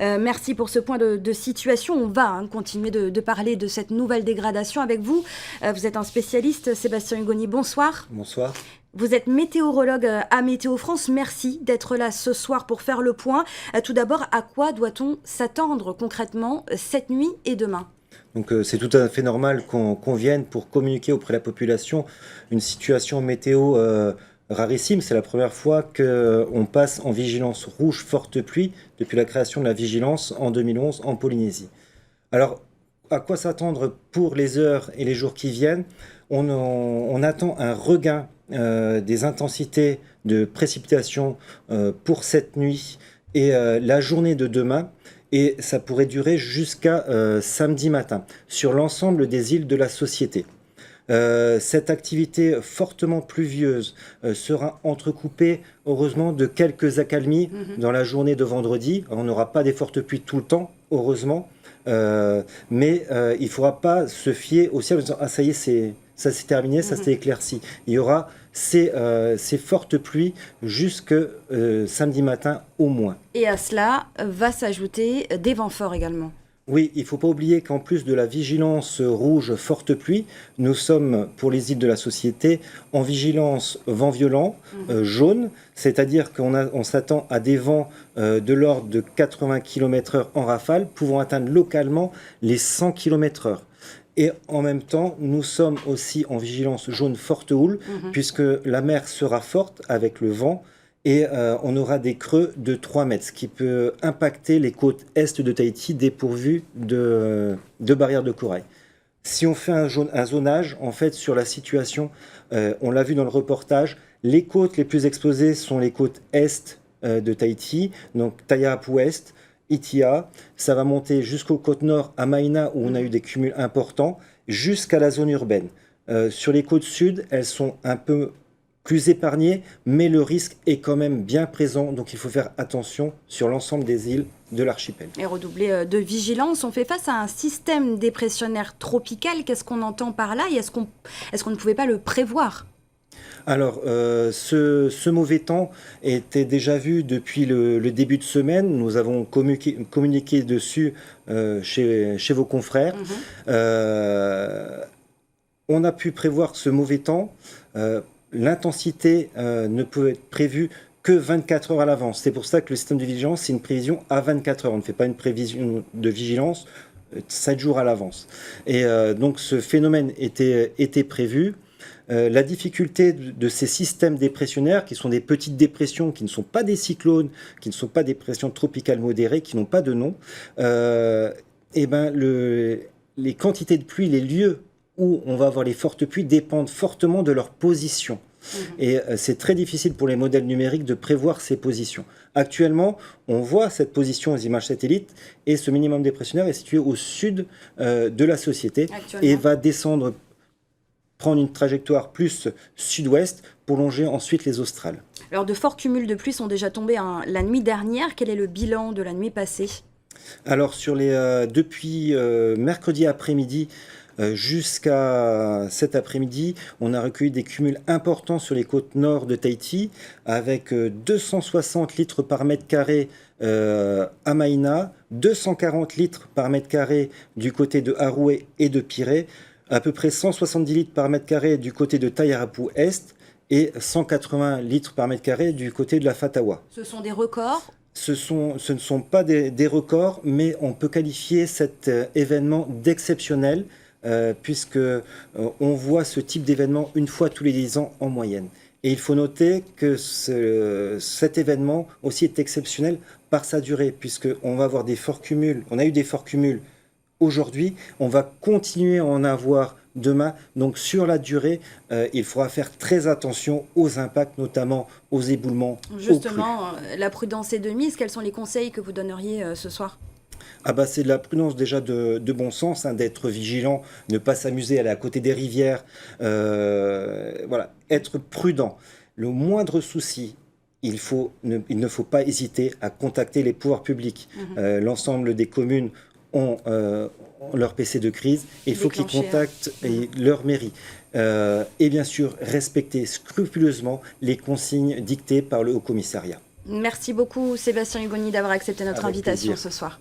Merci pour ce point de situation. On va continuer de parler de cette nouvelle dégradation avec vous. Vous êtes un spécialiste, Sébastien Hugoni, bonsoir. Bonsoir. Vous êtes météorologue à Météo France. Merci d'être là ce soir pour faire le point. Tout d'abord, à quoi doit-on s'attendre concrètement cette nuit et demain ? Donc c'est tout à fait normal qu'on vienne pour communiquer auprès de la population une situation météo rarissime. C'est la première fois qu'on passe en vigilance rouge forte pluie depuis la création de la vigilance en 2011 en Polynésie. Alors, à quoi s'attendre pour les heures et les jours qui viennent ? On attend un regain des intensités de précipitations pour cette nuit et la journée de demain. Et ça pourrait durer jusqu'à samedi matin sur l'ensemble des îles de la Société. Cette activité fortement pluvieuse sera entrecoupée, heureusement, de quelques accalmies dans la journée de vendredi. On n'aura pas des fortes pluies tout le temps, heureusement, mais il ne faudra pas se fier au ciel en disant « Ah, ça y est, ça s'est terminé, ça s'est éclairci ». Il y aura ces fortes pluies jusque samedi matin au moins. Et à cela va s'ajouter des vents forts également. Oui, il ne faut pas oublier qu'en plus de la vigilance rouge forte pluie, nous sommes pour les îles de la Société en vigilance vent violent jaune, c'est-à-dire qu'on s'attend à des vents de l'ordre de 80 km/h en rafale, pouvant atteindre localement les 100 km/h. Et en même temps, nous sommes aussi en vigilance jaune forte houle, puisque la mer sera forte avec le vent, et on aura des creux de 3 mètres, ce qui peut impacter les côtes est de Tahiti dépourvues de barrières de corail. Si on fait un zonage, en fait, sur la situation, on l'a vu dans le reportage, les côtes les plus exposées sont les côtes est de Tahiti, donc Taiarapu Est, Itia, ça va monter jusqu'aux côtes nord à Maïna où on a eu des cumuls importants, jusqu'à la zone urbaine. Sur les côtes sud, elles sont un peu plus épargnées, mais le risque est quand même bien présent, donc il faut faire attention sur l'ensemble des îles de l'archipel. Et redoubler de vigilance, on fait face à un système dépressionnaire tropical. Qu'est-ce qu'on entend par là et est-ce qu'on ne pouvait pas le prévoir ? Alors, ce mauvais temps était déjà vu depuis le début de semaine. Nous avons communiqué dessus chez vos confrères. On a pu prévoir ce mauvais temps. L'intensité ne peut être prévue que 24 heures à l'avance. C'est pour ça que le système de vigilance, c'est une prévision à 24 heures. On ne fait pas une prévision de vigilance 7 jours à l'avance. Et donc, ce phénomène était prévu. La difficulté de ces systèmes dépressionnaires, qui sont des petites dépressions, qui ne sont pas des cyclones, qui ne sont pas des pressions tropicales modérées, qui n'ont pas de nom, les quantités de pluie, les lieux où on va avoir les fortes pluies dépendent fortement de leur position. Et c'est très difficile pour les modèles numériques de prévoir ces positions. Actuellement, on voit cette position aux images satellites et ce minimum dépressionnaire est situé au sud de la Société et va descendre, prendre une trajectoire plus sud-ouest pour longer ensuite les australes. Alors de forts cumuls de pluie sont déjà tombés la nuit dernière. Quel est le bilan de la nuit passée ? Alors depuis mercredi après-midi jusqu'à cet après-midi, on a recueilli des cumuls importants sur les côtes nord de Tahiti avec 260 litres par mètre carré à Maïna, 240 litres par mètre carré du côté de Haroué et de Pirée, à peu près 170 litres par mètre carré du côté de Taiarapu Est et 180 litres par mètre carré du côté de la Fatawa. Ce sont des records ? Ce ne sont pas des records, mais on peut qualifier cet événement d'exceptionnel puisque on voit ce type d'événement une fois tous les 10 ans en moyenne. Et il faut noter que cet événement aussi est exceptionnel par sa durée, puisqu'on va avoir des forts cumuls. On a eu des forts cumuls aujourd'hui, on va continuer à en avoir demain. Donc sur la durée, il faudra faire très attention aux impacts, notamment aux éboulements. Justement, la prudence est de mise. Quels sont les conseils que vous donneriez ce soir ? C'est de la prudence déjà de bon sens, d'être vigilant, ne pas s'amuser, aller à côté des rivières, être prudent. Le moindre souci, il ne faut pas hésiter à contacter les pouvoirs publics. L'ensemble des communes ont leur PC de crise et il faut qu'ils contactent leur mairie. Et bien sûr, respecter scrupuleusement les consignes dictées par le Haut-Commissariat. Merci beaucoup Sébastien Hugoni d'avoir accepté notre Avec invitation plaisir. ce soir.